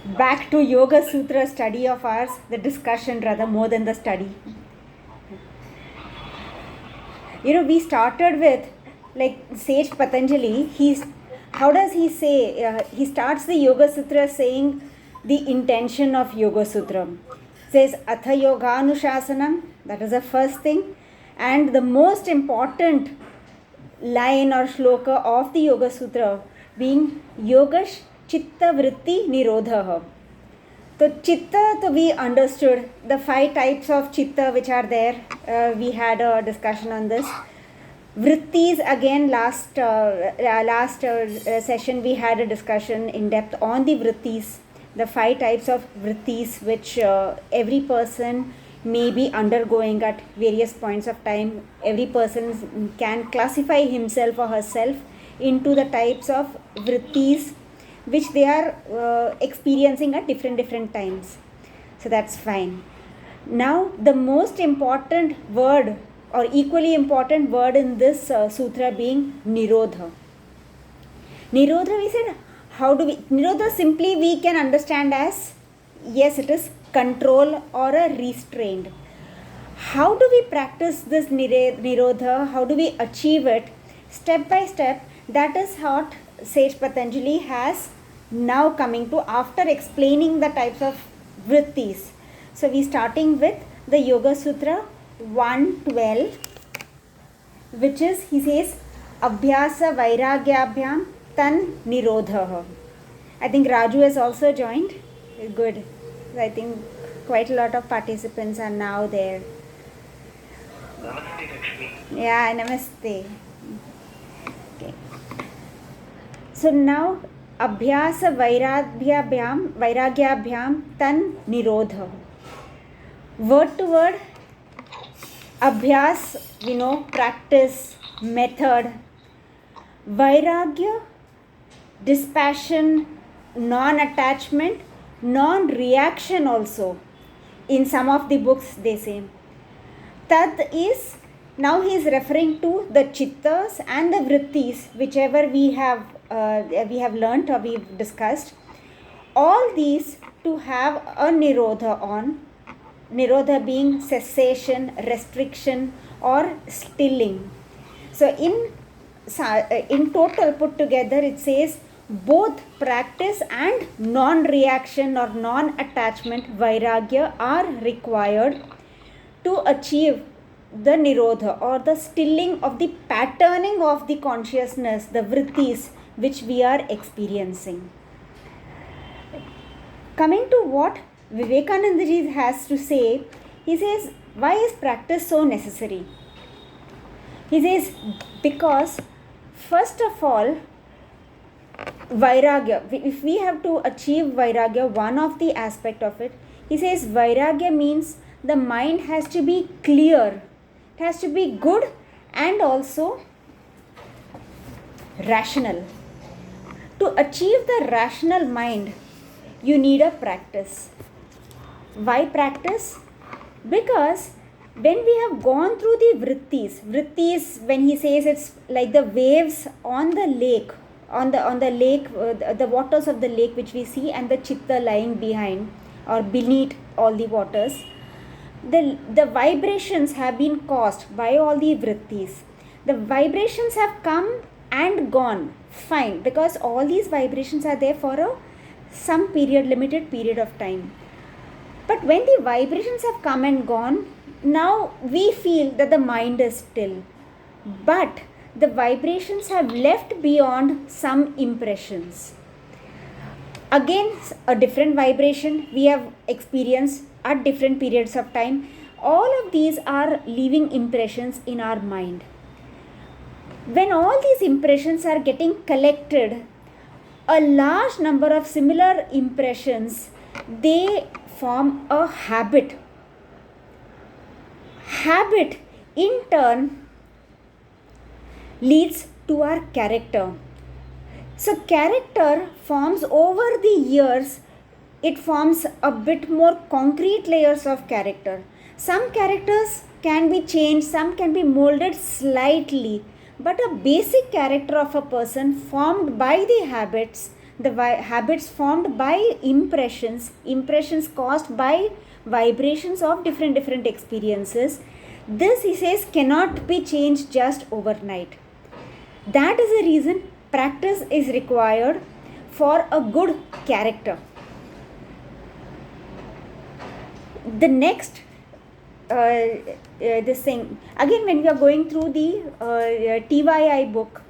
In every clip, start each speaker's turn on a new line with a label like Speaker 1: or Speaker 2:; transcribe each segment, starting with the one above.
Speaker 1: Back to Yoga Sutra study of ours, the discussion rather more than the study. We started with like Sage Patanjali. How does he say? He starts the Yoga Sutra saying the intention of Yoga Sutra. Says Atha Yoga Anushasanam. That is the first thing, and the most important line or shloka of the Yoga Sutra being Yogash Chitta Vritti Nirodha. So chitta, so we understood the 5 types of chitta which are there. We had a discussion on this. Vrittis, again, last session we had a discussion in depth on the vrittis, the 5 types of vrittis which every person may be undergoing at various points of time. Every person can classify himself or herself into the types of vrittis which they are experiencing at different times. So that's fine. Now the most important word or equally important word in this sutra being Nirodha. Nirodha, we said, Nirodha simply we can understand as, yes, it is control or a restraint. How do we practice this Nirodha? How do we achieve it? Step by step, that is what Sage Patanjali has now coming to after explaining the types of vrittis. So we starting with the Yoga Sutra 112, which is, he says, Abhyasa Vairagyabhyam Tan Nirodha. I think Raju has also joined. Good. I think quite a lot of participants are now there.
Speaker 2: Namaste, Lakshmi.
Speaker 1: Yeah, namaste. Okay. So now Abhyasa Vairagyabhyam Tan Nirodha. Word to word, Abhyas, practice, method. Vairagya, dispassion, non-attachment, non-reaction also. In some of the books they say. Tad is, now he is referring to the chittas and the vrittis, whichever we have learnt or we've discussed. All these to have a nirodha on. Nirodha being cessation, restriction or stilling. So in total put together it says both practice and non-reaction or non-attachment vairagya are required to achieve the nirodha or the stilling of the patterning of the consciousness, the vrittis which we are experiencing. Coming to what Vivekananda ji has to say, he says, why is practice so necessary? He says, because first of all, vairagya, if we have to achieve vairagya, one of the aspect of it, he says vairagya means the mind has to be clear, it has to be good and also rational. To achieve the rational mind, you need a practice. Why practice? Because when we have gone through the vrittis, when he says it's like the waves on the lake, on the lake, the waters of the lake which we see, and the chitta lying behind or beneath all the waters, the vibrations have been caused by all the vrittis. The vibrations have come and gone, fine, because all these vibrations are there for some period, limited period of time. But when the vibrations have come and gone, now we feel that the mind is still. But the vibrations have left beyond some impressions. Again, a different vibration we have experienced at different periods of time. All of these are leaving impressions in our mind. When all these impressions are getting collected, a large number of similar impressions, they form a habit. Habit in turn leads to our character. So character forms over the years, it forms a bit more concrete layers of character. Some characters can be changed, some can be molded slightly, but a basic character of a person formed by the habits, the habits formed by impressions caused by vibrations of different experiences. This, he says, cannot be changed just overnight. That is the reason practice is required for a good character. The next this thing, again, when we are going through the TYI book,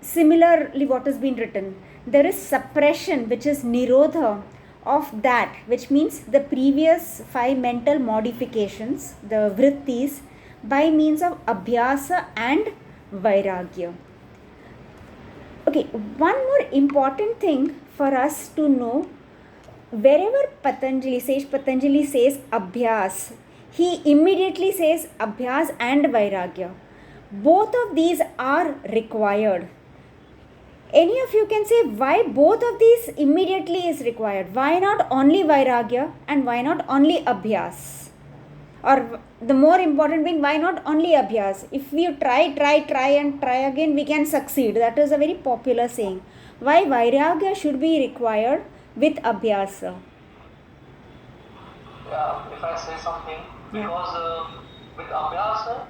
Speaker 1: similarly what has been written, there is suppression, which is nirodha of that, which means the previous 5 mental modifications, the vrittis, by means of abhyasa and vairagya. Okay, one more important thing for us to know, wherever Patanjali says abhyas, he immediately says abhyas and vairagya. Both of these are required. Any of you can say why both of these immediately is required? Why not only vairagya and why not only abhyas? Or the more important thing, why not only abhyas? If we try again, we can succeed. That is a very popular saying. Why vairagya should be required with abhyasa?
Speaker 2: Yeah, if I say something, because with abhyasa,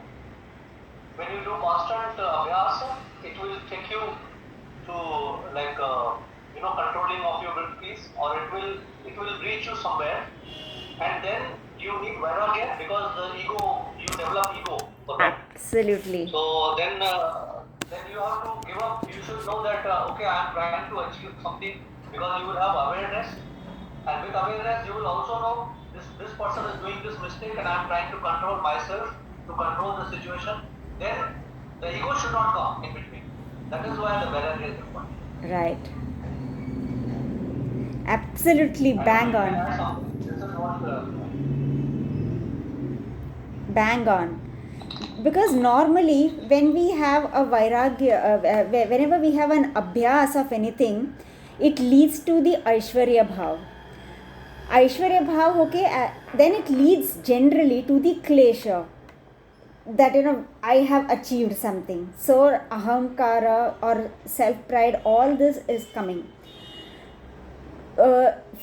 Speaker 2: when you do constant abhyasa, it will take you to controlling of your vrittis, or it will reach you somewhere, and then you need vairagya, because you develop ego for that.
Speaker 1: Absolutely.
Speaker 2: So then you have to give up. You should know that okay, I am trying to achieve something, because you will have awareness, and with awareness you will also know this person is doing this mistake, and I am trying to control myself, to control the situation. Then the ego should not come in between. That is why the vairagya is important.
Speaker 1: Right. Absolutely bang on.
Speaker 2: This is what
Speaker 1: bang on. Because normally when we have a vairagya, whenever we have an abhyas of anything, it leads to the Aishwarya Bhav. Aishwarya Bhav, okay, then it leads generally to the klesha. That, I have achieved something. So ahamkara or self-pride, all this is coming.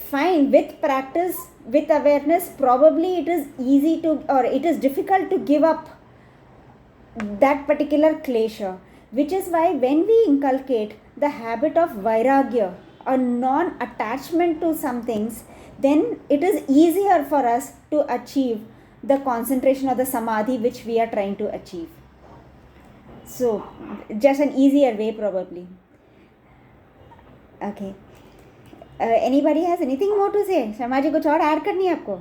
Speaker 1: Fine, with practice, with awareness, probably it is easy to, or it is difficult to give up that particular klesha, which is why when we inculcate the habit of vairagya, a non-attachment to some things, then it is easier for us to achieve the concentration or the samadhi which we are trying to achieve. So, just an easier way probably. Okay. Anybody has anything more to say? Sharma ji कुछ और add करनी है आपको?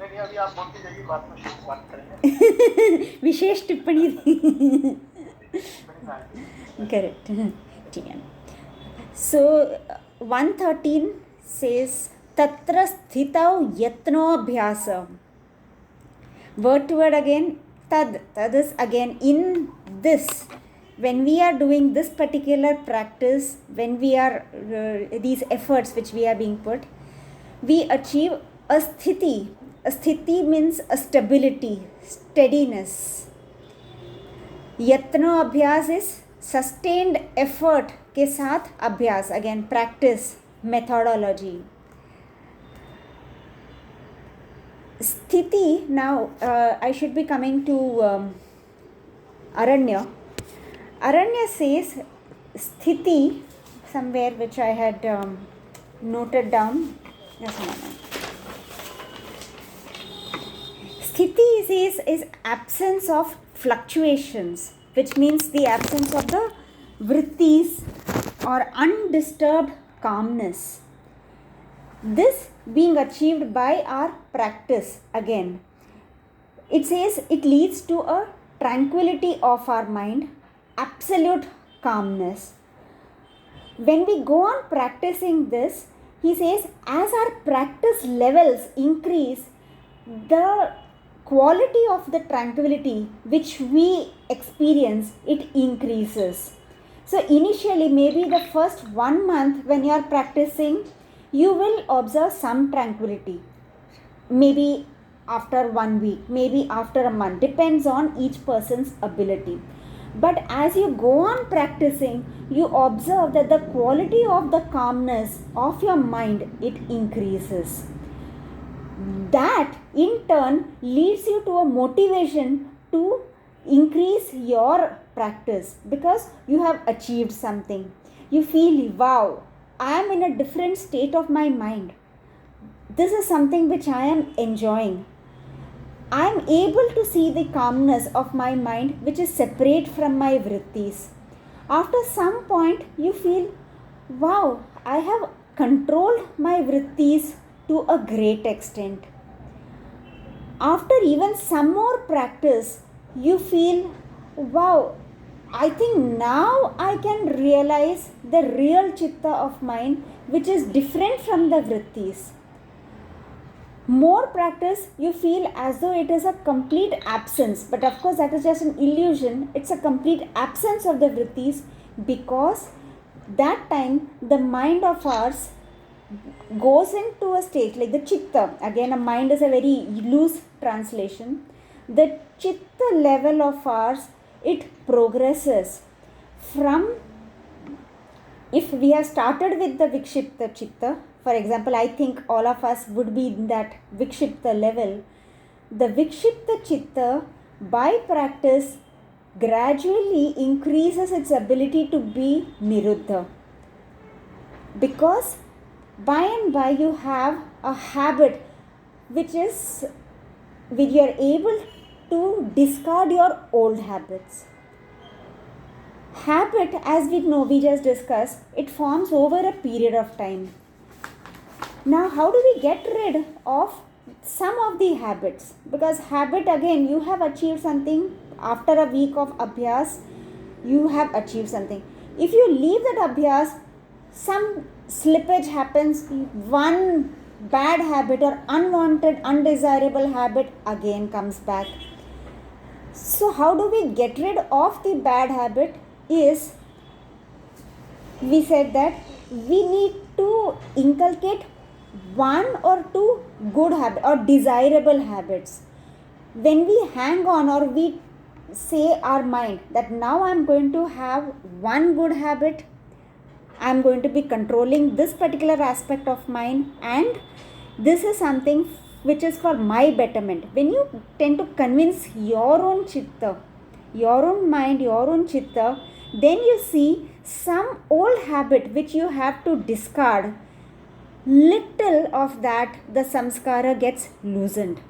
Speaker 2: नहीं, अभी आप बोलते जाइए, बात करेंगे.
Speaker 1: विशेष टिप्पणी करेक्ट, ठीक है. So 113 says तत्र स्थितौ यत्नो अभ्यास. Word to word again, tad is again in this. When we are doing this particular practice, when we are these efforts which we are being put, we achieve a sthiti. A sthiti means a stability, steadiness. Yatno abhyas is sustained effort के साथ अभ्यास, again practice, methodology. Sthiti, now I should be coming to Aranya. Aranya says sthiti, somewhere which I had noted down. Just a moment. Sthiti says is absence of fluctuations, which means the absence of the vrittis or undisturbed calmness. This being achieved by our practice again. It says it leads to a tranquility of our mind, absolute calmness. When we go on practicing this, he says as our practice levels increase, the quality of the tranquility which we experience, it increases. So initially, maybe the first 1 month when you are practicing, you will observe some tranquility. Maybe after 1 week, maybe after a month, depends on each person's ability. But as you go on practicing, you observe that the quality of the calmness of your mind, it increases. That in turn leads you to a motivation to increase your practice, because you have achieved something. You feel, wow, I am in a different state of my mind. This is something which I am enjoying. I am able to see the calmness of my mind which is separate from my vrittis. After some point, you feel, wow, I have controlled my vrittis to a great extent. After even some more practice, you feel, wow, I think now I can realize the real chitta of mine which is different from the vrittis. More practice, you feel as though it is a complete absence, but of course that is just an illusion. It's a complete absence of the vrittis, because that time the mind of ours goes into a state like the chitta. Again, a mind is a very loose translation. The chitta level of ours, it progresses from, if we have started with the vikshipta chitta, for example, I think all of us would be in that vikshipta level. The vikshipta chitta, by practice, gradually increases its ability to be niruddha. Because by and by you have a habit which you are able to discard your old habits. Habit, as we know, we just discussed, it forms over a period of time. Now, how do we get rid of some of the habits? Because habit, again, you have achieved something after a week of abhyas, you have achieved something. If you leave that abhyas, some slippage happens, one bad habit or unwanted, undesirable habit again comes back. So, how do we get rid of the bad habit? Is, we said that we need to inculcate one or two good habits or desirable habits. When we hang on, or we say our mind that now I am going to have one good habit, I am going to be controlling this particular aspect of mine, and this is something which is for my betterment. When you tend to convince your own chitta, your own mind, your own chitta, then you see some old habit which you have to discard. Little of that, the samskara gets loosened.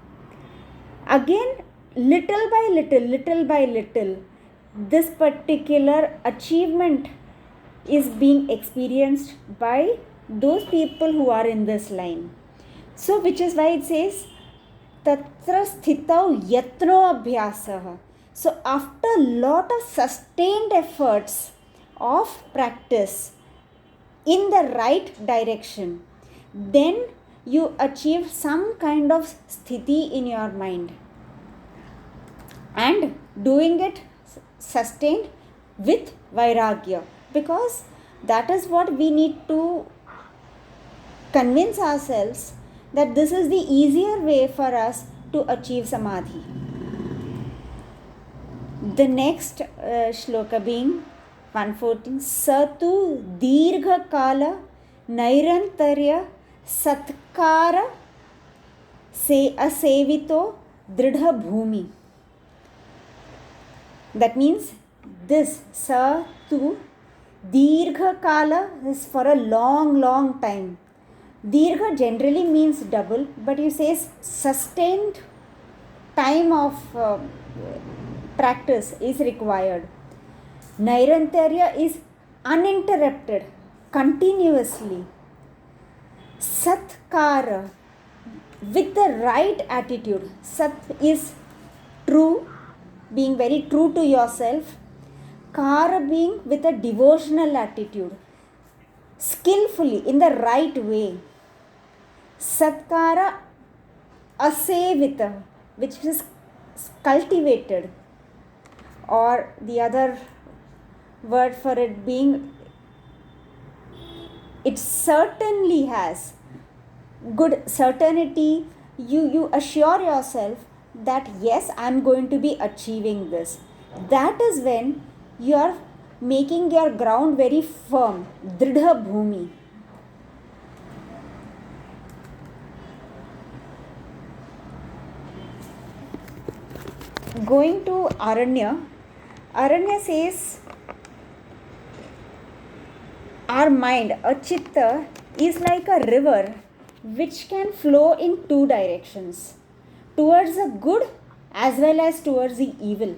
Speaker 1: Again, little by little, this particular achievement is being experienced by those people who are in this line. So, which is why it says, Tatra sthitau yatno abhyasah. So, after a lot of sustained efforts of practice in the right direction, then you achieve some kind of sthiti in your mind. And doing it sustained with vairagya, because that is what we need to convince ourselves that this is the easier way for us to achieve samadhi. The next shloka being 114, Satu dirgha kala nairantarya satkara se asevito dridha bhumi. That means this Satu dirgha kala is for a long time. Dirgha generally means double, but you say sustained time of practice is required. Nairantarya is uninterrupted, continuously. Satkara, with the right attitude. Sat is true, being very true to yourself. Kara being with a devotional attitude, skillfully, in the right way. Satkara asevita, which is cultivated, or the other word for it being, it certainly has good certainty. You assure yourself that yes, I am going to be achieving this. That is when You are making your ground very firm, dridha bhumi. Going to Aranya, Aranya says our mind, a chitta, is like a river which can flow in two directions, towards the good as well as towards the evil.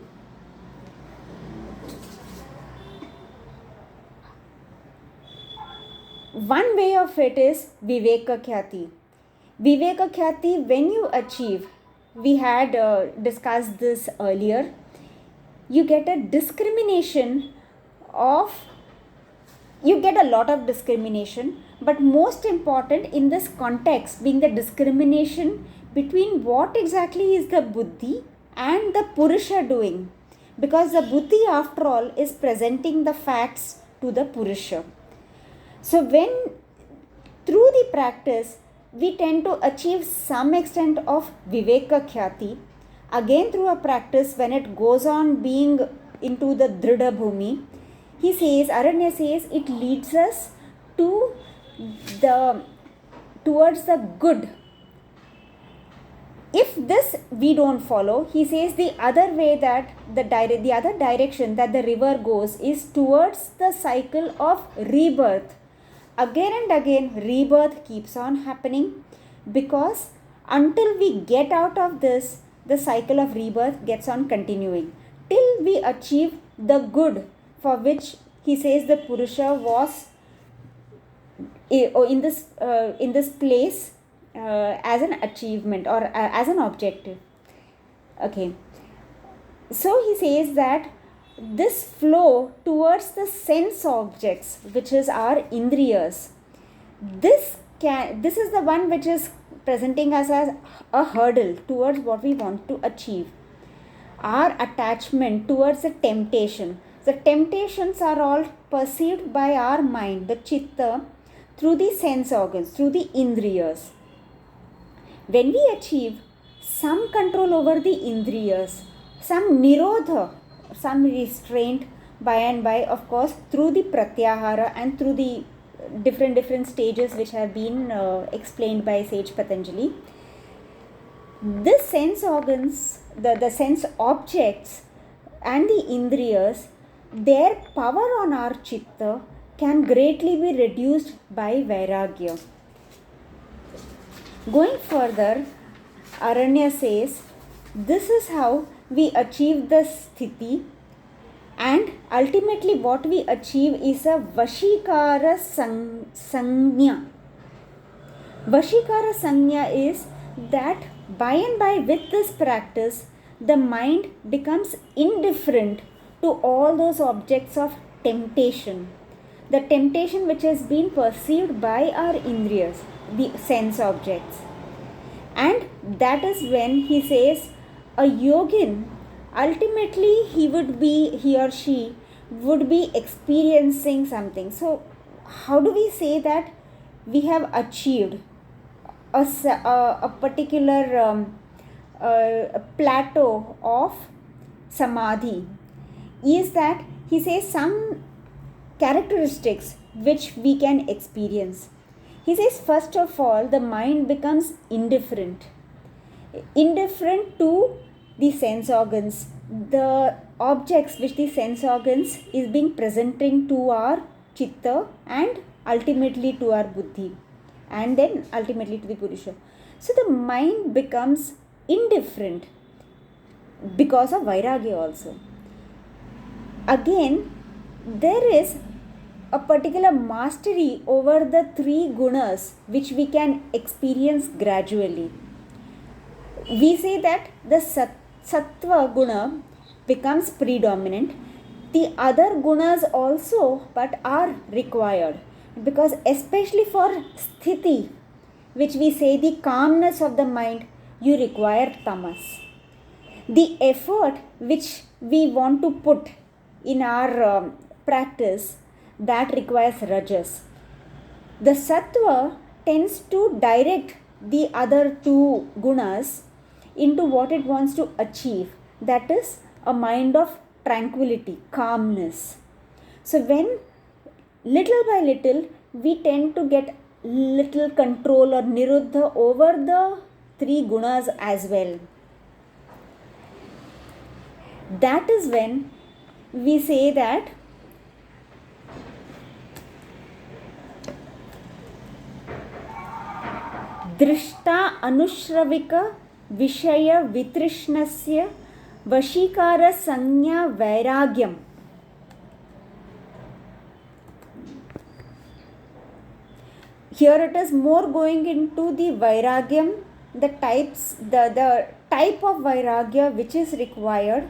Speaker 1: One way of it is Viveka Khyati. Viveka Khyati, when you achieve, we had discussed this earlier, you get a discrimination of, you get a lot of discrimination, but most important in this context being the discrimination between what exactly is the buddhi and the purusha doing, because the buddhi after all is presenting the facts to the purusha. So when through the practice we tend to achieve some extent of Viveka Khyati, again through a practice when it goes on being into the Dridha Bhumi, he says, Aranya says, it leads us to towards the good. If this we don't follow, he says the other way that the other direction that the river goes is towards the cycle of rebirth. Again and again rebirth keeps on happening, because until we get out of this, the cycle of rebirth gets on continuing till we achieve the good for which he says the Purusha was in this place as an achievement or as an objective. Okay, so he says that this flow towards the sense objects, which is our indriyas, this is the one which is presenting us as a hurdle towards what we want to achieve. Our attachment towards the temptation. The temptations are all perceived by our mind, the chitta, through the sense organs, through the indriyas. When we achieve some control over the indriyas, some nirodha, some restraint by and by, of course, through the pratyahara and through the different stages which have been explained by Sage Patanjali. This sense organs, the sense objects and the indriyas, their power on our chitta can greatly be reduced by vairagya. Going further, Aranya says, this is how we achieve the sthiti, and ultimately what we achieve is a Vashikara Sanya. Vashikara Sanya is that by and by with this practice, the mind becomes indifferent to all those objects of temptation. The temptation which has been perceived by our indriyas, the sense objects. And that is when he says a yogin, ultimately he or she would be experiencing something. So how do we say that we have achieved a particular plateau of samadhi? Is that he says some characteristics which we can experience. He says, first of all, the mind becomes indifferent to the sense organs, the objects which the sense organs is being presenting to our chitta and ultimately to our buddhi, and then ultimately to the purusha. So the mind becomes indifferent because of vairagya also. Again, there is a particular mastery over the three gunas which we can experience gradually. We say that the sattva guna becomes predominant. The other gunas also but are required, because especially for sthiti, which we say the calmness of the mind, you require tamas. The effort which we want to put in our practice, that requires rajas. The sattva tends to direct the other two gunas into what it wants to achieve, that is a mind of tranquility, calmness. So when little by little we tend to get little control or niruddha over the three gunas as well, that is when we say that दृष्टा अनुश्रविक विषय वितृष्णस्य वशीकार संज्ञा वैराग्यम. Here it is more going into the vairagyam, the type of vairagya which is required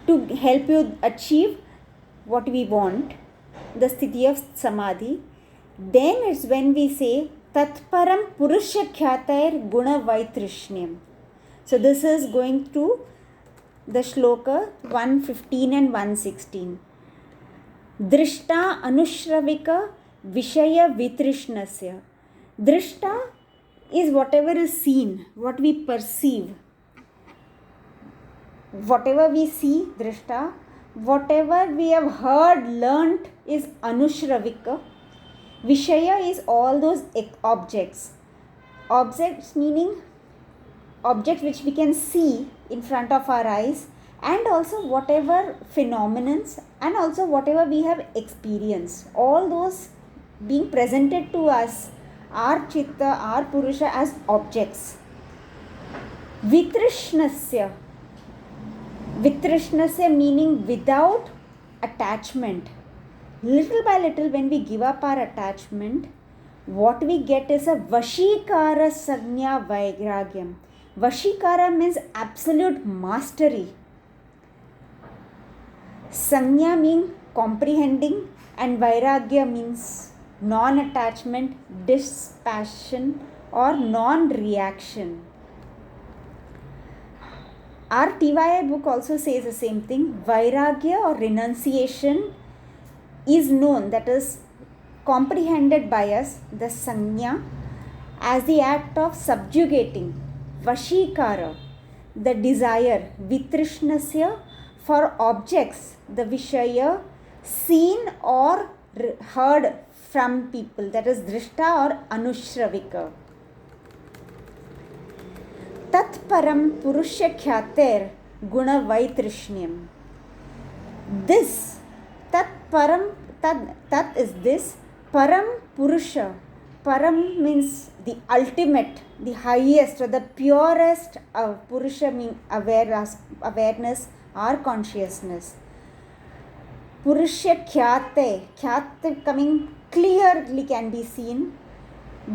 Speaker 1: to help you achieve what we want, the sthiti of samadhi. Then it's when we say tatparam purusha khyatair guna vaitrishniyam. So this is going to the shloka 115 and 116. Drishta anushravika vishaya vitrishnasya. Drishta is whatever is seen, what we perceive. Whatever we see, drishta. Whatever we have heard, learnt is anushravika. Vishaya is all those objects. Objects meaning objects which we can see in front of our eyes, and also whatever phenomenons, and also whatever we have experienced. All those being presented to us, our chitta, our purusha, as objects. Vitrishnasya. Vitrishnasya meaning without attachment. Little by little, when we give up our attachment, what we get is a vashikara sagnya vairagyam. Vashikara means absolute mastery. Sanya means comprehending, and vairagya means non-attachment, dispassion, or non-reaction. Our TYI book also says the same thing. Vairagya or renunciation is known, that is comprehended by us, the sanya, as the act of subjugating, vashikara, the desire, vitrishnasya, for objects, the vishaya, seen or heard from people, that is drishta or anushravika. Tat param purusha khyater guna vaitrishniyam. This tat param, tat is this, param purusha. Param means the ultimate, the highest, or the purest. Purusha means awareness or consciousness. Purusha khyate, khyate coming clearly can be seen.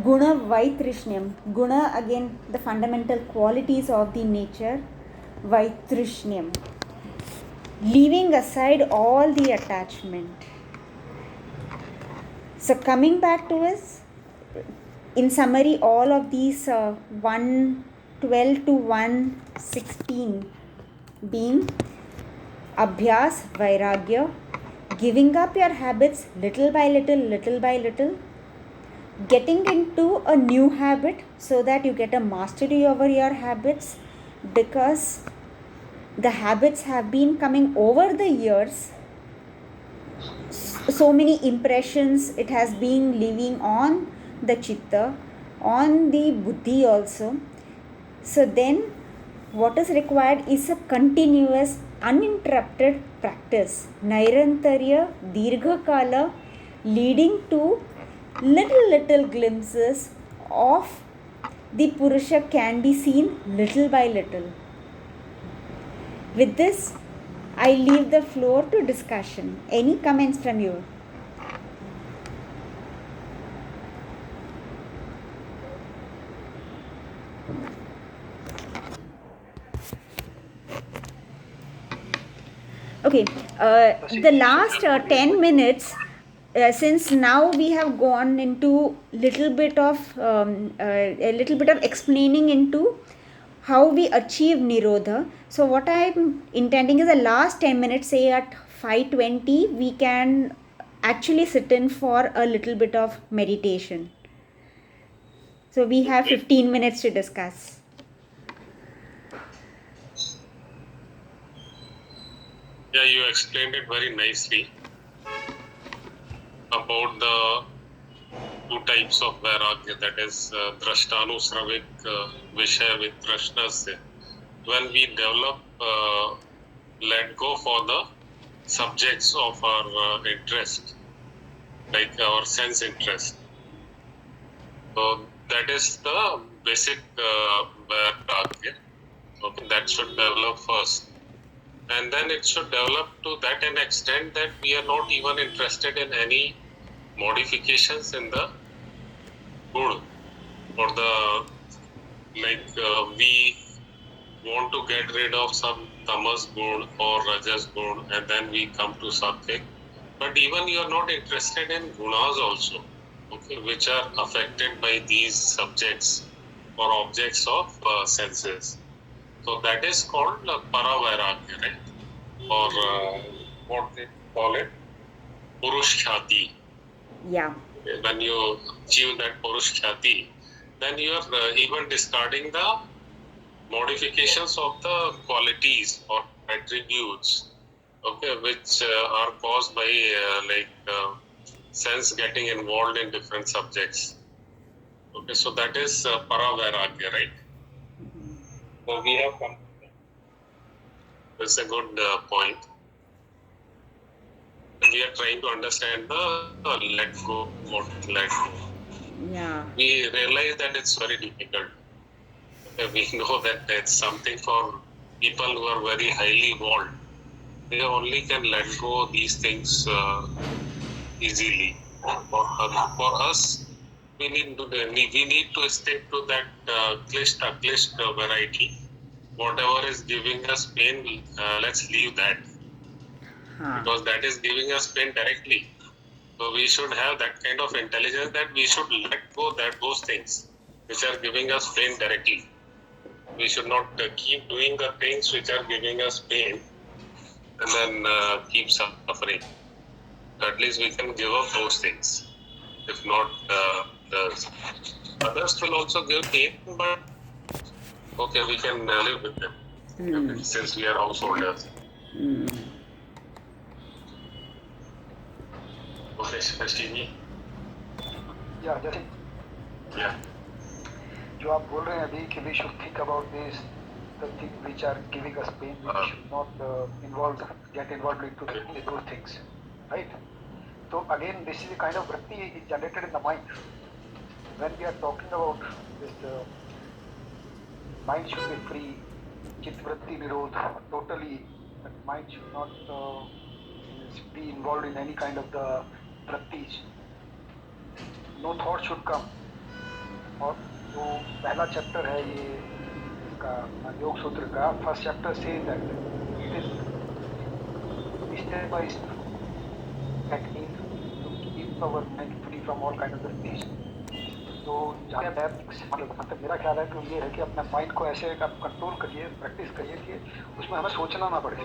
Speaker 1: Guna vaitrishniyam. Guna, again the fundamental qualities of the nature. Vaitrishniyam. Leaving aside all the attachment. So coming back to us, in summary, all of these 112 to 116 being abhyas, vairagya, giving up your habits little by little, getting into a new habit so that you get a mastery over your habits, because the habits have been coming over the years. So many impressions it has been leaving on the chitta, on the buddhi also. So then what is required is a continuous, uninterrupted practice, nairantarya, dirghakala, leading to little glimpses of the purusha can be seen little by little. With this, I leave the floor to discussion. Any comments from you? Okay, the last 10 minutes, since now we have gone into a little bit of explaining into how we achieve Nirodha. So what I am intending is the last 10 minutes, say at 5:20, we can actually sit in for a little bit of meditation. So we have 15 minutes to discuss.
Speaker 3: Yeah, you explained it very nicely about the two types of vairagya, that is drashtanusravik vishaya with drashnasya. When we develop let go for the subjects of our interest, like our sense interest. So that is the basic vairagya. Okay, that should develop first. And then it should develop to that an extent that we are not even interested in any modifications in the good or the we want to get rid of some tamas gun or rajas gun and then we come to sattvic. But even you are not interested in gunas also, okay, which are affected by these subjects or objects of senses. So that is called paravairagya, right? Or what they call it, purushkhati.
Speaker 1: Yeah.
Speaker 3: When you achieve that purushkhati, then you are even discarding the modifications of the qualities or attributes, okay, which are caused by sense getting involved in different subjects. Okay, so that is paravairagya, right? So we have come. That's a good point. We are trying to understand the let go, what let go.
Speaker 1: Yeah.
Speaker 3: We realize that it's very difficult. We know that it's something for people who are very highly evolved. They only can let go these things easily. For us, we need to stick to that klishta variety. Whatever is giving us pain, let's leave that, because that is giving us pain directly. So we should have that kind of intelligence that we should let go those things which are giving us pain directly. We should not keep doing the things which are giving us pain and then keep suffering. At least we can give up those things. If not, the others will also give pain, but okay, we can live with them since we are householders. Okay, Stevie.
Speaker 4: Yeah, जैसे
Speaker 3: Yeah.
Speaker 4: जो आप बोल रहे हैं अभी कि we should think about this, the things which are giving us pain, we should not get involved into those things, right? So again, this is a kind of vritti is generated in the mind. When we are talking about this, mind should be free, chit vritti nirodh, totally. That mind should not be involved in any kind of the vrittis. No thought should come. और जो पहला chapter है ये इसका योग सूत्र का first chapter से that it is step by technique to keep our mind free from all kind of वृत्तिज. तो मतलब मेरा ख्याल है कि ये है कि अपने माइंड को ऐसे आप कंट्रोल करिए, प्रैक्टिस करिए कि उसमें हमें सोचना ना पड़े.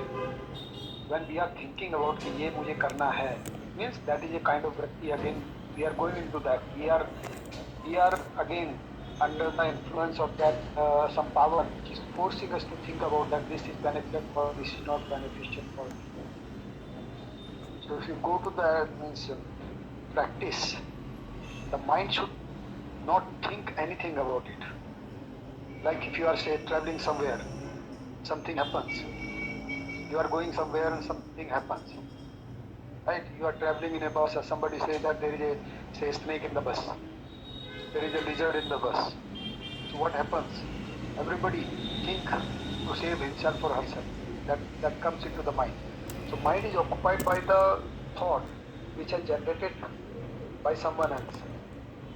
Speaker 4: When we are thinking about कि ये मुझे करना है, means that is a kind of वृत्ति. Again we are going into that. We are again under the influence of that some power which is forcing us to think about that this is beneficial for, this is not beneficial for. So if you go to the means practice, the mind should not think anything about it. Like if you are say traveling somewhere, something happens. You are going somewhere and something happens. Right? You are traveling in a bus or somebody says that there is a snake in the bus. There is a lizard in the bus. So what happens? Everybody think to save himself or herself. That comes into the mind. So mind is occupied by the thought which is generated by someone else.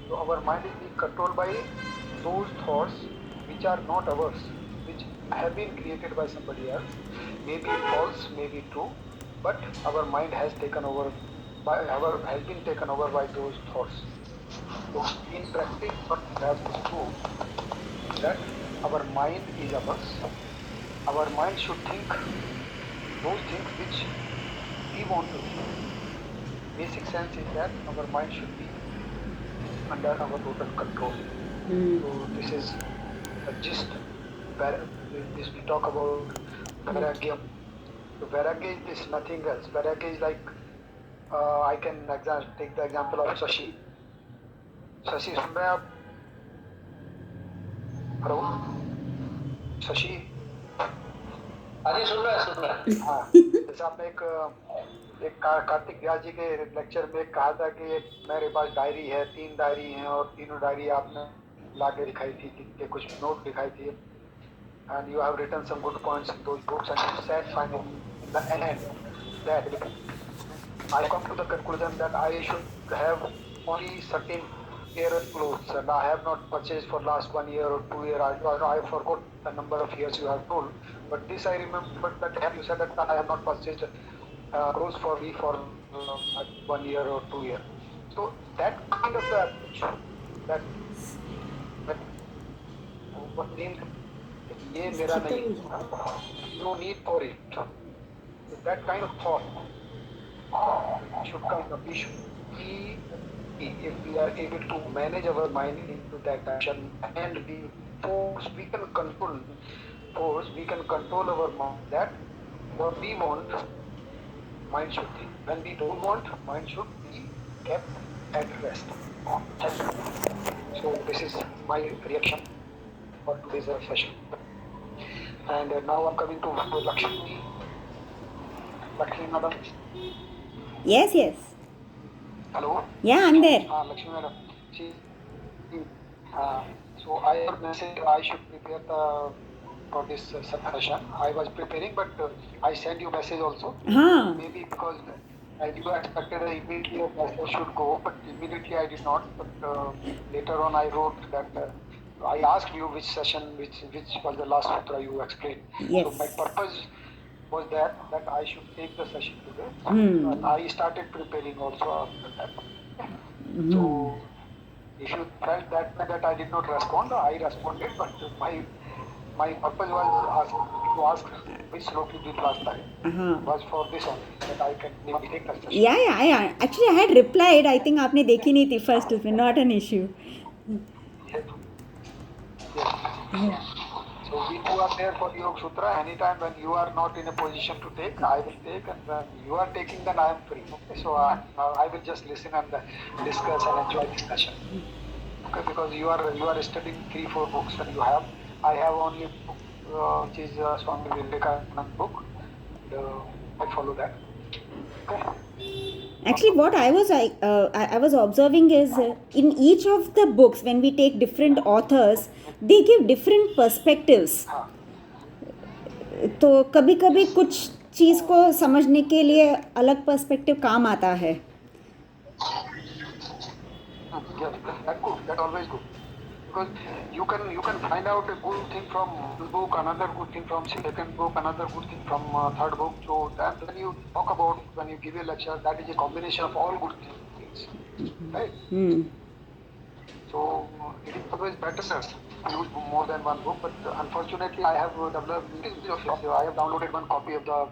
Speaker 4: So our mind is being controlled by those thoughts which are not ours, which have been created by somebody else. Maybe false, maybe true, but our mind has been taken over by those thoughts. So in practice, what we have to prove that our mind is ours. Our mind should think those things which we want to think. Basic sense is that our mind should be under our total control. So this is a gist. This we talk about vairagyam. So vairagya is nothing else. Vairagya is like I can take the example of Shashi. Shashi सुन रहे हैं आप? Hello Shashi?
Speaker 2: हाँ जी, सुन रहा है।
Speaker 4: हाँ, जैसे आपने एक कार्तिक व्यास जी के लेक्चर में कहा था कि मेरे पास डायरी है, 3 डायरी हैं और तीनों डायरी आपने लाके दिखाई थी, कि कुछ नोट दिखाई थी, and you have written some good points in those books, and you said finally in the end that I come to the conclusion that I should have only certain pair of clothes, and I have not purchased for last 1 year or 2 year. I forgot the number of years you have told, but this I remember that you said that I have not purchased clothes for me for 1 year or 2 year. So that kind of the approach, that what means ये मेरा नहीं, no need for it. So that kind of thought should come from. We should be, if we are able to manage our mind into that action, and we can control our mind. That what we want, mind should be. When we don't want, mind should be kept at rest. So this is my reaction for today's session. And now I'm coming to Lakshmi. Lakshmi madam.
Speaker 1: Yes, yes.
Speaker 4: Hello.
Speaker 1: Yeah, I'm there.
Speaker 4: Lakshmi madam. So I have message I should prepare for this session. I was preparing, but I sent you message also. Maybe because as you expected, immediately a message should go, but immediately I did not. But later on, I wrote that I asked you which session, which was the last sutra you explained.
Speaker 1: Yes.
Speaker 4: So my purpose was that I should take the session today. And I started preparing also after that. So if you felt that I did not respond, I responded, but my purpose was to ask which slok you did last time. Was for this only, that I can maybe take the session.
Speaker 1: Yeah. Actually, I had replied. I think आपने देखी नहीं थी first उसमें. Not an issue.
Speaker 4: Yes. So we two are there for Yoga Sutra. Anytime when you are not in a position to take, I will take, and when you are taking, then I am free. Okay, so I will just listen and discuss and enjoy the session. Okay, because you are studying 3-4 books, and I have only a book which is Swami Vivekananda book. I follow that. Okay.
Speaker 1: Actually, what I was observing is in each of the books, when we take different authors, they give different perspectives. तो कभी कभी कुछ चीज़ को समझने के लिए अलग perspective काम आता है.
Speaker 4: Yeah, that's good. That's always good. Because you can find out a good thing from one book, another good thing from second book, another good thing from third book. So that when you talk about, when you give a lecture, that is a combination of all good things, right? So it is always better to use more than one book. But unfortunately, I have downloaded one copy of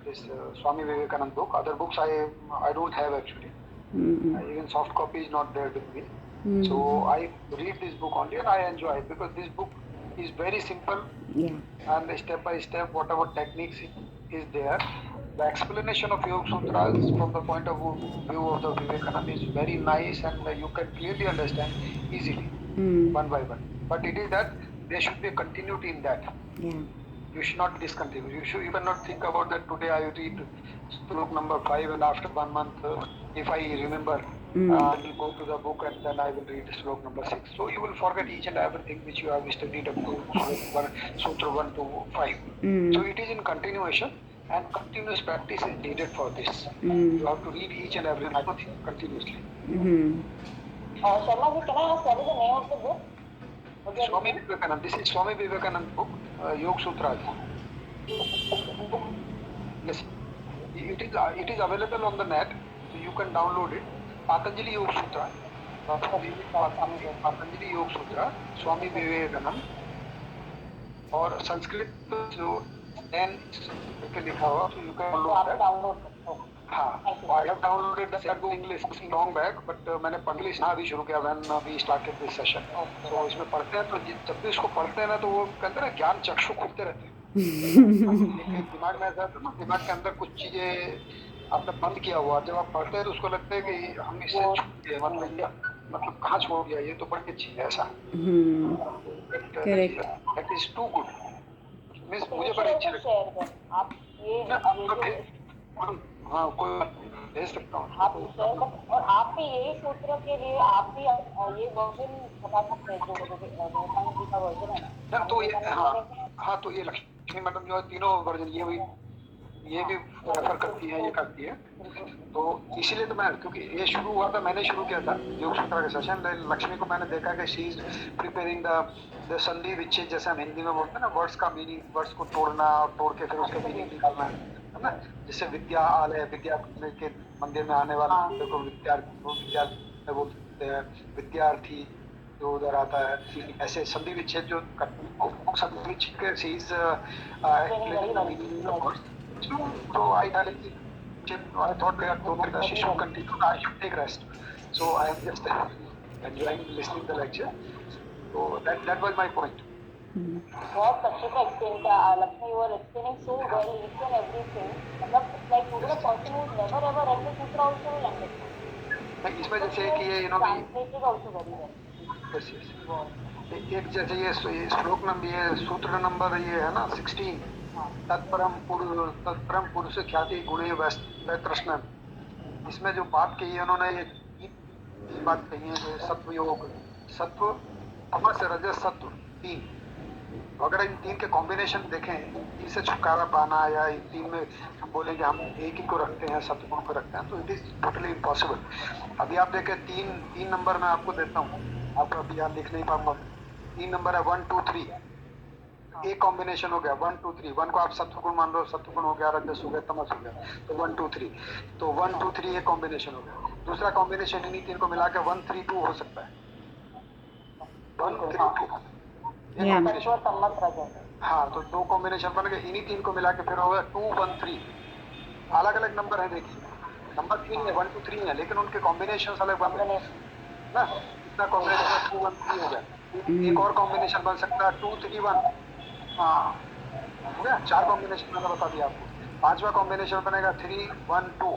Speaker 4: this Swami Vivekananda book. Other books I don't have actually. Even soft copy is not there with me. So I read this book only, and I enjoy it because this book is very simple. And step by step, whatever techniques is there, the explanation of Yoga Sutras from the point of view of the Vivekananda is very nice, and you can clearly understand easily, one by one. But it is that there should be a continuity in that. You should not discontinue. You cannot think about that today I read slok number 5, and after 1 month, if I remember, I will go to the book and then I will read slok number 6. So you will forget each and everything which you have studied up to sutra 1 to 5. So it is in continuation, and continuous practice is needed for this. You have to read each and every thing continuously.
Speaker 5: Sharma ji, can I ask what is the name of the book?
Speaker 4: Swami Vivekananda. This is Swami Vivekananda book, Yoga Sutras. Yes, it is available on the net, so you can download it. Patanjali Yoga Sutra, Patanjali Yoga Sutra, Swami Vivekananda, और संस्कृत जो 10 लिखा हुआ, so you can download that. हाँ, I have downloaded that book English long back, but मैंने English ना अभी शुरू किया when we started this session. So इसमें पढ़ते हैं तो जब भी इसको पढ़ते हैं ना, तो वो कहते हैं ना, ज्ञान चक्षु खुलते रहते हैं. एक दिमाग में ऐसा था ना, दिमाग के अंदर कुछ चीजें आपने बंद किया हुआ, जब आप पढ़ते हैं तो उसको लगता है कि हम इससे छूट गए, मतलब कहाँ छोड़ गया, ये तो बड़ी अच्छी है ऐसा।
Speaker 1: Correct.
Speaker 4: That is too good, means
Speaker 5: तो
Speaker 4: मुझे
Speaker 5: you should
Speaker 4: बड़ी अच्छी
Speaker 5: also
Speaker 4: लगती
Speaker 5: share them. आप ये
Speaker 4: है।
Speaker 5: ये
Speaker 4: तो
Speaker 5: जो
Speaker 4: हाँ कोई बात नहीं, भेज सकता हूँ
Speaker 5: आप
Speaker 4: तो
Speaker 5: शेयर कर, और आप भी यही सूत्र के लिए आप भी ये वर्जन बता सकते हैं, जो विवेकानंद जी का वर्जन है ना,
Speaker 4: ना
Speaker 5: स्वामी
Speaker 4: तो ये
Speaker 5: विवेकानंद
Speaker 4: हाँ,
Speaker 5: का देखना है।
Speaker 4: हाँ तो ये लक्ष्मी मैडम जो है तीनों वर्जन ये भी रेफर करती है, ये करती है। तो इसीलिए तो मैं, क्योंकि ये शुरू हुआ था, मैंने शुरू किया था योग सूत्र का सेशन। लक्ष्मी को मैंने देखा कि शी इज प्रिपेयरिंग द संधि विच्छेद, जैसे हम हिंदी में बोलते हैं ना, वर्ड्स का मीनिंग, वर्ड्स को तोड़ना और तोड़ के फिर उसका मीनिंग निकालना, है ना। जैसे विद्या आलय, विद्या के मंदिर में आने वाले को विद्यार्थी बोलते हैं, विद्यार्थी जो उधर आता है। ऐसे संधि विच्छेद जो संधि विच्छेद के she is explaining the meaning of words. So I thought that she should continue. I should take rest. So I am just enjoying listening the lecture. So that was my point.
Speaker 5: बहुत अच्छे से explain किया Lakshmi, you are explaining so well each and everything, मतलब it's like even a person who never ever read the sutra also will understand.
Speaker 4: इसमें जैसे कि ये
Speaker 5: Translated also very well.
Speaker 4: yes, yes. एक जैसे ये श्लोक नंबर, ये सूत्र नंबर ये है ना 16, तत्परम पुरुष ख्याति गुणे वैतृष्ण। इसमें जो बात कही है उन्होंने, ये बात कही है जो सत्व योग, सत्व तमस रजस सत्व तीन, अगर इन तीन के कॉम्बिनेशन देखें, इनसे छुटकारा पाना, या इन तीन में हम बोलेंगे हम एक ही को रखते हैं, सत्वगुण को रखते हैं, तो इट इज टोटली इम्पॉसिबल। अभी आप देखें, तीन नंबर मैं आपको देता हूँ, आप अभी यहाँ लिख नहीं पाऊंगा। 3 नंबर है 1 2 3, एक कॉम्बिनेशन हो गया 1 2 3। 1 को आप सत्वगुण मान लो, सत्वगुण हो गया, रजस हो गया, तमस हो गया, तो 1 2 3, तो 1 2 3 एक कॉम्बिनेशन हो गया। दूसरा कॉम्बिनेशन इन्हीं तीन को मिला के 1 3 2 हो सकता है, 1 3 2 एक कॉम्बिनेशन। हाँ, तो दो कॉम्बिनेशन बन गए, इन्हीं तीन को मिला के फिर हो गया 2 1 3। अलग अलग नंबर है, देखिए नंबर 3 है, 1 2 3 है, लेकिन उनके कॉम्बिनेशन अलग बन गए ना। इतना कॉम्बिनेशन 2 1 3 हो गया। एक और कॉम्बिनेशन बन सकता है 2 3 1। हाँ हो गया, 4 कॉम्बिनेशन मैंने बता दिया आपको। पांचवा कॉम्बिनेशन बनेगा 3 1 2।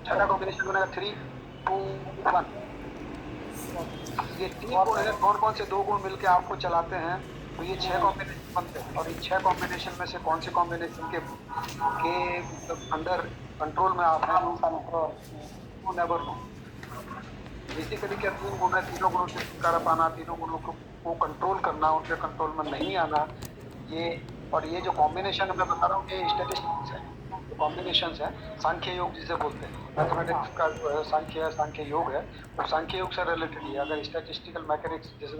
Speaker 4: छठा कॉम्बिनेशन बनेगा 3 2 1। ये 3 गुण है, कौन कौन से 2 गुण मिलके आपको चलाते हैं, तो ये 6 कॉम्बिनेशन बनते हैं। और इन 6 कॉम्बिनेशन में से कौन से कॉम्बिनेशन के मतलब अंडर कंट्रोल में आप हैं, वो नेवर नो। बेसिकली क्या 3 गुण है, तीनों गुणों से छुटकारा पाना, तीनों गुणों को कंट्रोल करना, उनके कंट्रोल में नहीं आना, ये। और ये जो कॉम्बिनेशन मैं बता रहा हूँ, ये स्टैटिस्टिक्स है, कॉम्बिनेशन है, सांख्य योग जिसे बोलते हैं। मैथमेटिक्स का जो है सांख्य योग है, वो सांख्य योग से रिलेटेड है। अगर स्टैटिस्टिकल मैकेनिक्स, जैसे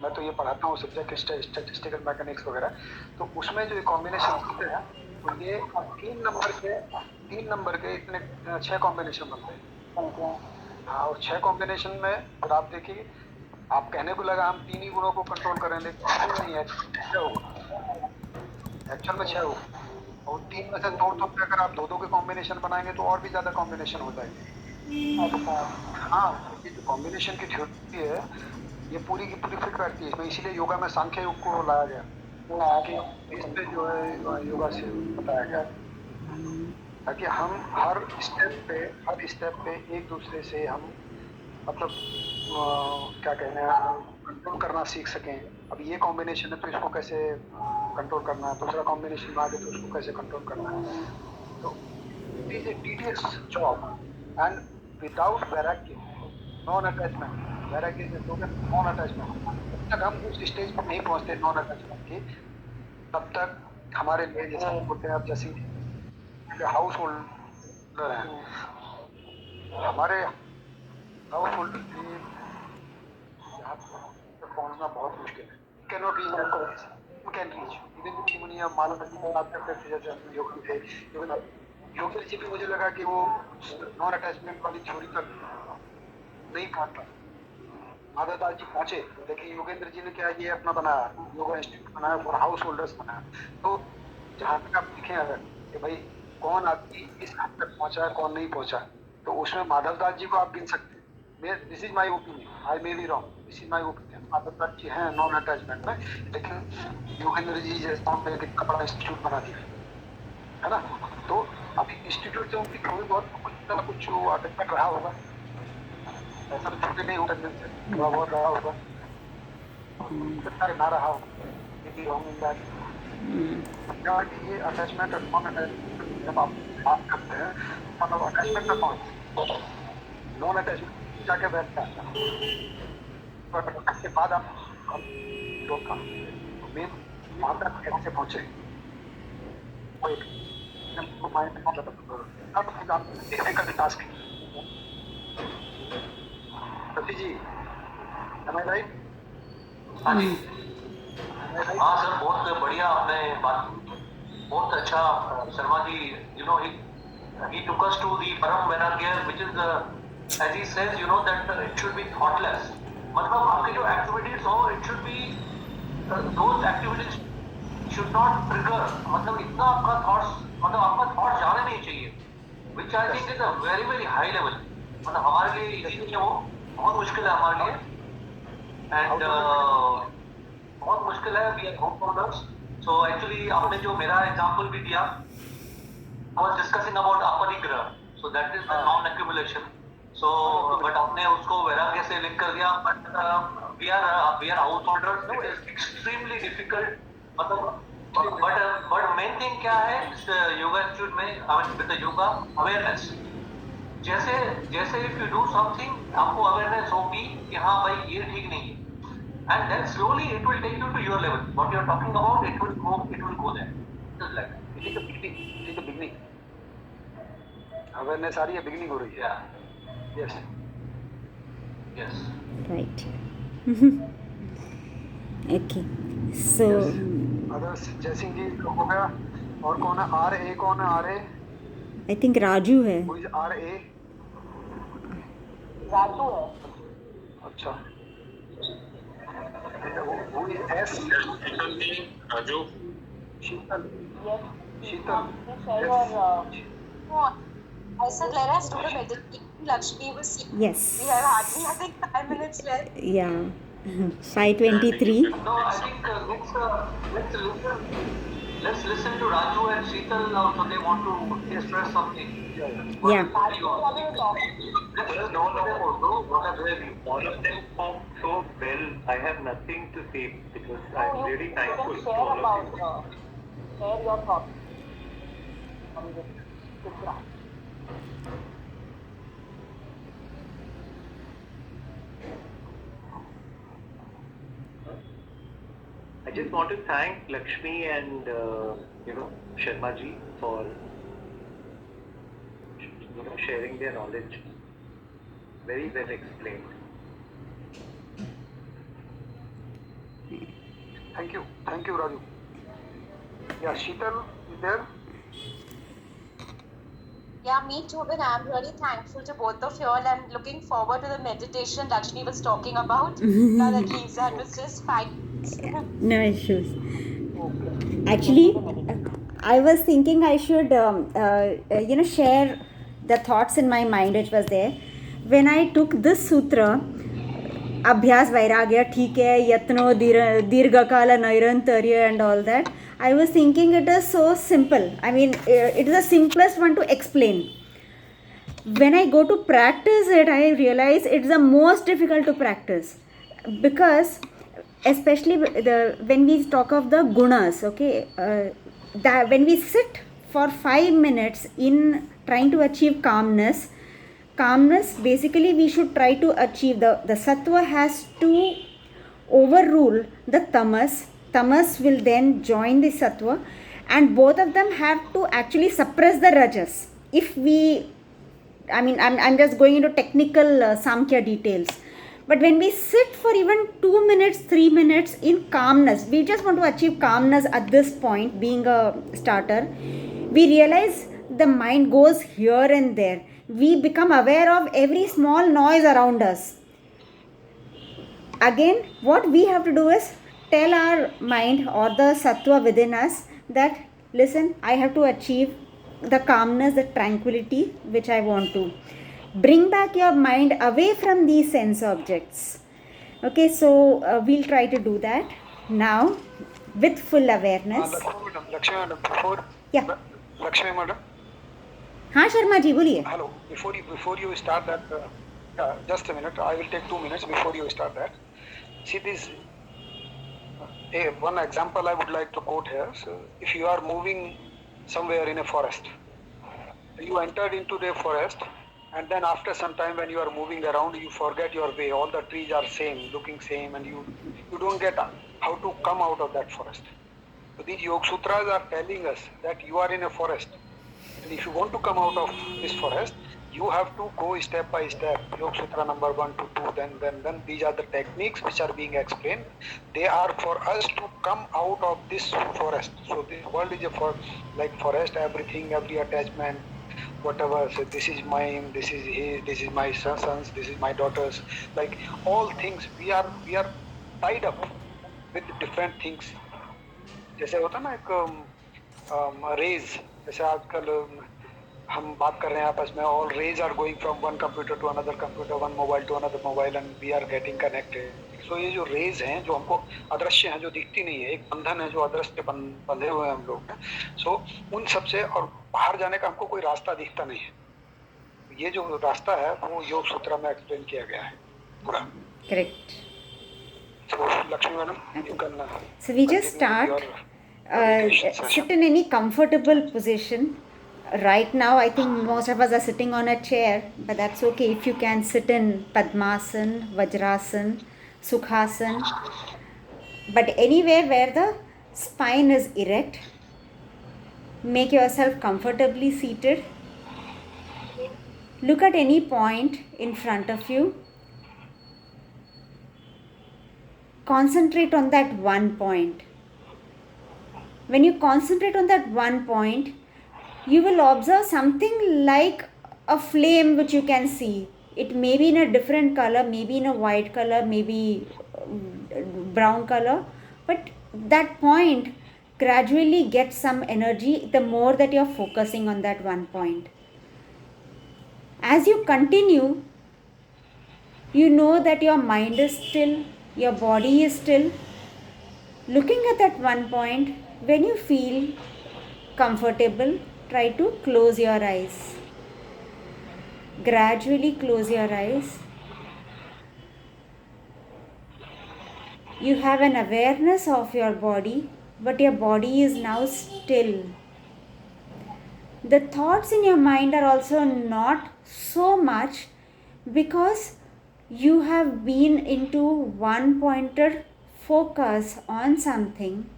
Speaker 4: मैं तो ये पढ़ाता हूँ सब्जेक्ट स्टैटिस्टिकल मैकेनिक्स वगैरह, तो उसमें जो कॉम्बिनेशन होते हैं, तो ये 3 नंबर के इतने 6 कॉम्बिनेशन बनते हैं। हाँ, और 6 कॉम्बिनेशन में फिर आप देखिए, आप कहने को लगा हम 3 ही गुणों को कंट्रोल करें, लेकिन नहीं है, 6 होगा एक्चुअल में, 6 होगा। और 3 में से तोड़ के अगर आप 2 के कॉम्बिनेशन बनाएंगे तो और भी ज्यादा कॉम्बिनेशन हो जाएंगे। हाँ, ये जो कॉम्बिनेशन की थ्योरी है, ये पूरी की पूरी फिट करती है इसमें, इसीलिए योगा में सांख्य योग को लाया गया। इस पे जो है योगा से बताया गया, ताकि हम हर स्टेप पे एक दूसरे से हम मतलब क्या कहते हैं, कंट्रोल करना सीख सकें। अब ये कॉम्बिनेशन है तो इसको कैसे कंट्रोल करना है, दूसरा कॉम्बिनेशन आ गया तो उसको कैसे कंट्रोल करना है। तो it is a tedious job, and without वैराग्य, नॉन अटैचमेंट, वैराग्य नॉन अटैचमेंट, जब तक हम उस स्टेज पर नहीं पहुंचते नॉन अटैचमेंट की, तब तक हमारे लिए, जैसे बोलते हैं आप, जैसे हाउस होल्डर है, हमारे हाउस होल्डर की यहाँ तक पहुंचना बहुत मुश्किल है। Cannot reach that place, can reach even rishi muni. अब मानव जी की बात करते थे, जैसे हम योगी थे, योगी जी भी मुझे लगा कि वो नॉन अटैचमेंट वाली थ्योरी तक नहीं पहुंच पाए। माधव दास जी पहुंचे, लेकिन योगेंद्र जी ने क्या ये अपना बनाया, योगा इंस्टीट्यूट बनाया फॉर हाउस होल्डर्स बनाया। तो जहाँ तक आप दिखें अगर कि भाई कौन आदमी इस हद तक पहुंचा है, कौन नहीं पहुंचा, तो उसमें माधव दास जी को आप गिन सकते हैं। This is my opinion, I may be wrong, this is my opinion. आदत अच्छी है नॉन अटैचमेंट में, लेकिन योगेंद्र जी जैसा हमने एक कपड़ा इंस्टीट्यूट बना दिया है ना, तो अभी इंस्टीट्यूट से उनकी थोड़ी बहुत कुछ अटैचमेंट रहा होगा, ऐसा तो छुट्टी नहीं होगा से थोड़ा बहुत रहा होगा, ना रहा होगा। ये अटैचमेंट और नॉन अटैचमेंट जब आप बात करते हैं, मतलब अटैचमेंट का कौन, नॉन अटैचमेंट जाके बैठता है, उसके बाद आप मेन वहाँ तक कैसे पहुँचे, टास्क सती जी, राइट?
Speaker 2: हाँ जी, हाँ सर, बहुत बढ़िया आपने बात, बहुत अच्छा Sharma ji, you know, he took us to the Param Vairagya, which is as he says, you know, that it should be thoughtless. मतलब आपके जो activities हो, it should be those activities should not trigger, मतलब इतना आपका thoughts, मतलब आपका thoughts जाने नहीं चाहिए, which I think is a very very high level, मतलब हमारे लिए easy नहीं है वो, बहुत मुश्किल है हमारे लिए, and बहुत मुश्किल है, we are homeowners, so actually आपने जो मेरा example भी दिया, I was discussing about aparigraha, so that is the non-accumulation, so but आपने उसको वैराग्य से लिंक कर दिया, but we are householders, it is extremely difficult, मतलब but main thing क्या है इस yoga institute में, I mean with the yoga awareness, जैसे if you do something आपको awareness होगी कि हाँ भाई ये ठीक नहीं है, and then slowly it will take you to your level, what you are talking about, it will go there, just like that.
Speaker 4: It is the beginning. Awareness आ रही है, beginning हो रही है.
Speaker 2: Yeah.
Speaker 4: Yes.
Speaker 1: Right. Okay. So.
Speaker 4: Others, Jaisingh जी हो गया, और कौन है? RA कौन है? RA?
Speaker 1: I think Raju है.
Speaker 4: Who is RA?
Speaker 5: राजू है।
Speaker 4: अच्छा. Who is S?
Speaker 3: Raju.
Speaker 4: Sheetal.
Speaker 5: Yes.
Speaker 4: Sheetal.
Speaker 6: I said let us do the meditation. Lakshmi was saying.
Speaker 1: Yes.
Speaker 6: We have hardly, I think, 5 minutes left.
Speaker 1: Yeah. 5:23.
Speaker 2: No, I think let's listen to Raju and Sheetal also. They want to express something.
Speaker 1: Yeah.
Speaker 2: Let's know them also. What are their views?
Speaker 7: All of them spoke so well. I have nothing to say because I'm really thankful
Speaker 5: You
Speaker 7: to
Speaker 5: can
Speaker 7: all of you.
Speaker 5: share your thoughts on this sutra.
Speaker 7: I just want to thank Lakshmi and Sharma ji for sharing their knowledge. Very well explained.
Speaker 4: Thank you, Raju. Yeah, Sheetal is there.
Speaker 6: Yeah, me too. But I'm really thankful to both of you all and looking forward to the meditation Lakshmi was talking about. Now that leaves that was just fine.
Speaker 1: No issues. Actually, I was thinking I should, share the thoughts in my mind which was there. When I took this sutra, Abhyas Vairagya, ठीक है, यत्नो दीर्घकाल नैरंतर्य and all that, I was thinking it is so simple. I mean, it is the simplest one to explain. When I go to practice it, I realize it's the most difficult to practice, because especially when we talk of the gunas, okay, that when we sit for 5 minutes in trying to achieve calmness, basically we should try to achieve the sattva has to overrule the tamas will then join the sattva, and both of them have to actually suppress the rajas. If we, I'm just going into technical Samkhya details, but when we sit for even 2 minutes, 3 minutes in calmness, we just want to achieve calmness at this point, being a starter, we realize the mind goes here and there. We become aware of every small noise around us. Again, what we have to do is tell our mind or the sattva within us that, listen, I have to achieve the calmness, the tranquility which I want to. bring back your mind away from these sense objects. Okay, so we'll try to do that now with full awareness.
Speaker 4: Lakshmi madam, before
Speaker 1: Yeah.
Speaker 4: Lakshmi madam.
Speaker 1: हाँ शर्मा जी बोलिए.
Speaker 4: Hello. Before you start that, just a minute. I will take 2 minutes before you start that. See this. One example I would like to quote here. So, if you are moving somewhere in a forest, you entered into the forest, and then after some time when you are moving around, you forget your way. All the trees are same, looking same, and you don't get how to come out of that forest. So these Yoga Sutras are telling us that you are in a forest, and if you want to come out of this forest, you have to go step by step. Yoga Sutra number 1 to 2. Then these are the techniques which are being explained. They are for us to come out of this forest. So this world is a forest. Everything, every attachment, whatever. So this is mine. This is his. This is my sons. This is my daughters. Like all things, we are tied up with different things. जैसे होता ना एक raise, जैसे आजकल हम बात कर रहे हैं आपस में, all rays are going from one computer to another computer, one mobile to another mobile, and we are getting connected. So ये जो रेज हैं जो हमको अदृश्य हैं, जो दिखती नहीं है, एक बंधन है जो अदृश्य बंधे हुए हैं हम लोग. सो उन सब से और बाहर जाने का हमको कोई रास्ता दिखता नहीं है. ये जो रास्ता है वो योग सूत्र में एक्सप्लेन किया गया है पूरा.
Speaker 1: Correct.
Speaker 4: So Lakshmi madam, you can.
Speaker 1: So we just start. Sit in any comfortable position. Right now, I think most of us are sitting on a chair, but that's okay. If you can sit in Padmasana, Vajrasana, Sukhasana, but anywhere where the spine is erect, make yourself comfortably seated. Look at any point in front of you. Concentrate on that one point. When you concentrate on that one point, you will observe something like a flame which you can see. It may be in a different color, maybe in a white color, maybe brown color, but that point gradually gets some energy the more that you are focusing on that one point. As you continue, you know that your mind is still, your body is still. Looking at that one point, when you feel comfortable, try to close your eyes. Gradually close your eyes. You have an awareness of your body, but your body is now still. The thoughts in your mind are also not so much because you have been into one pointed focus on something.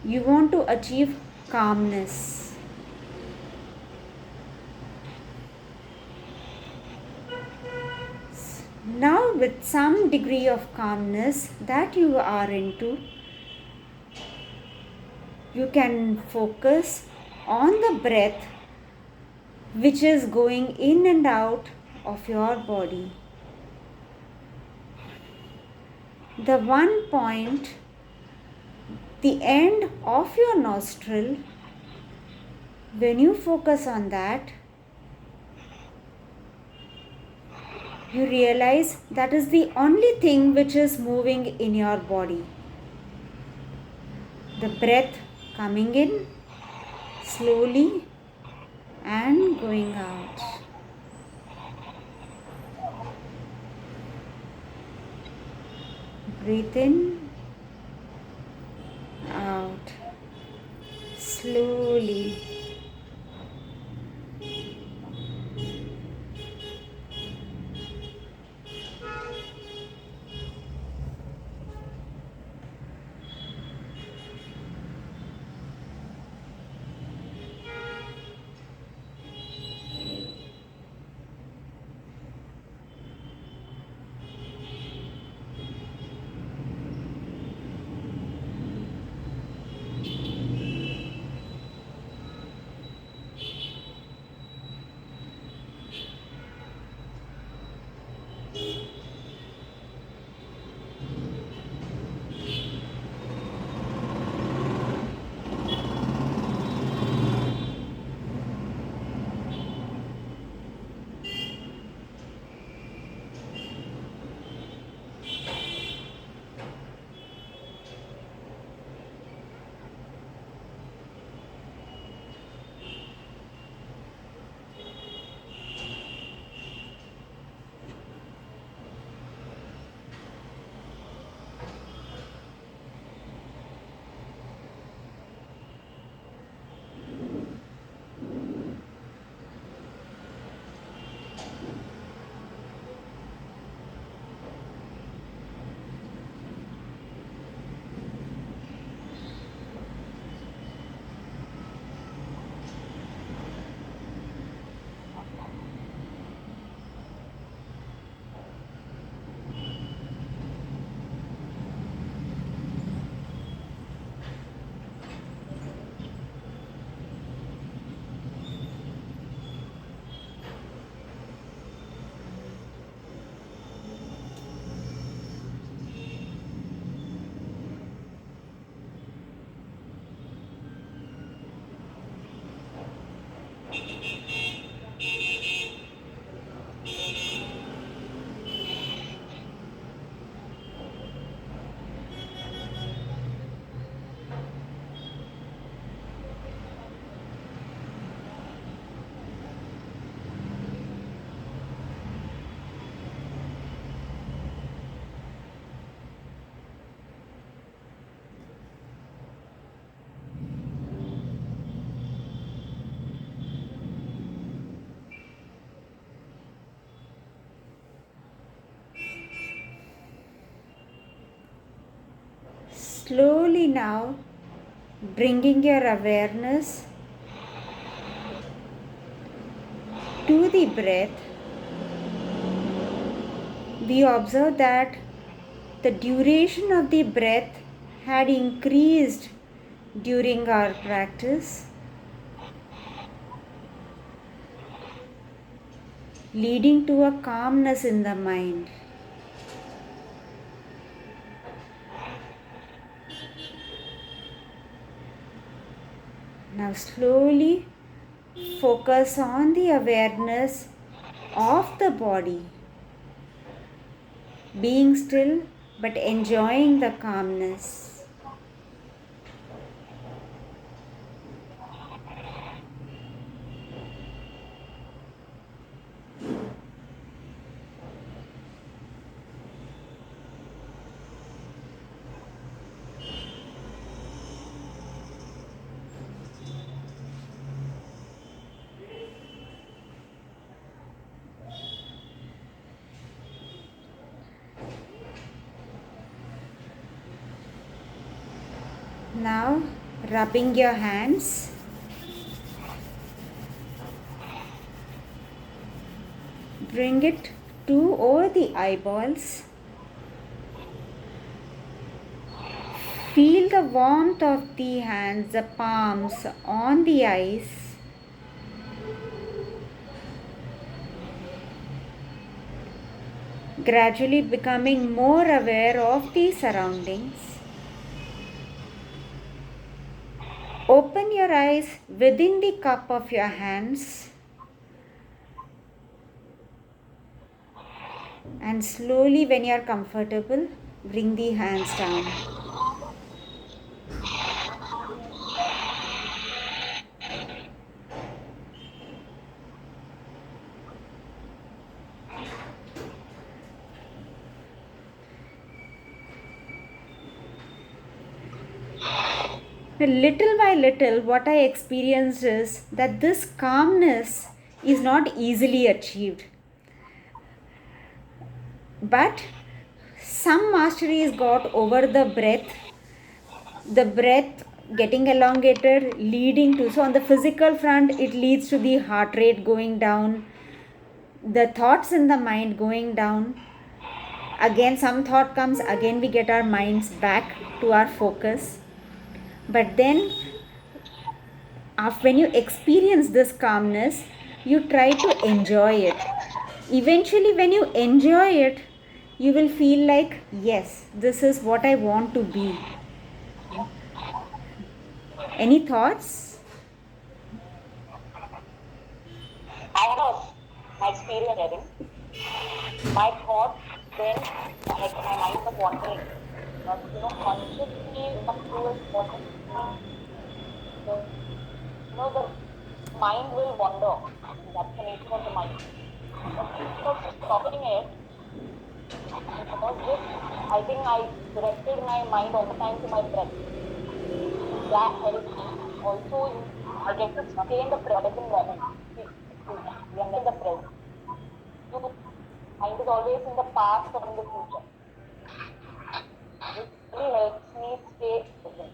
Speaker 1: You want to achieve calmness. Now, with some degree of calmness that you are into, you can focus on the breath which is going in and out of your body. The one point, the end of your nostril, when you focus on that, you realize that is the only thing which is moving in your body. The breath coming in slowly and going out. Breathe in, out, slowly. slowly now bringing your awareness to the breath, we observe that the duration of the breath had increased during our practice, leading to a calmness in the mind. Now slowly focus on the awareness of the body, being still but enjoying the calmness. Now rubbing your hands, bring it to over the eyeballs. Feel the warmth of the hands, the palms on the eyes. Gradually becoming more aware of the surroundings. Open your eyes within the cup of your hands and slowly, when you are comfortable, bring the hands down. Little by little, what I experienced is that this calmness is not easily achieved. But some mastery is got over the breath getting elongated, leading to, so on the physical front, it leads to the heart rate going down, the thoughts in the mind going down. Again, some thought comes, again we get our minds back to our focus. But then, when you experience this calmness, you try to enjoy it. Eventually, when you enjoy it, you will feel like, yes, this is what I want to be. Any thoughts?
Speaker 5: I have my experience getting my thoughts then, like my mind was wandering. But consciously up to a certain point, the mind will wander. That's the nature of the mind. But instead of stopping it, I think I directed my mind all the time to my breath. That helps me. Also, I get to stay in the present moment. We are in the present. Mind is always in the past or in the future. It really helps me stay present.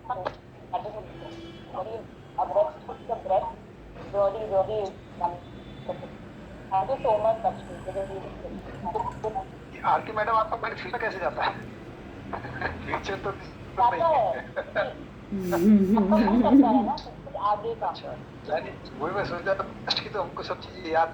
Speaker 5: That is very abreast with the breath. Really is wonderful. Thank you so much, Lakshmi.
Speaker 4: Aarti madam, आपका mind future कैसे जाता है? Future तो
Speaker 5: जाता है। आगे का।
Speaker 4: वही मैं सोच रहा था की तो हमको सब चीजें याद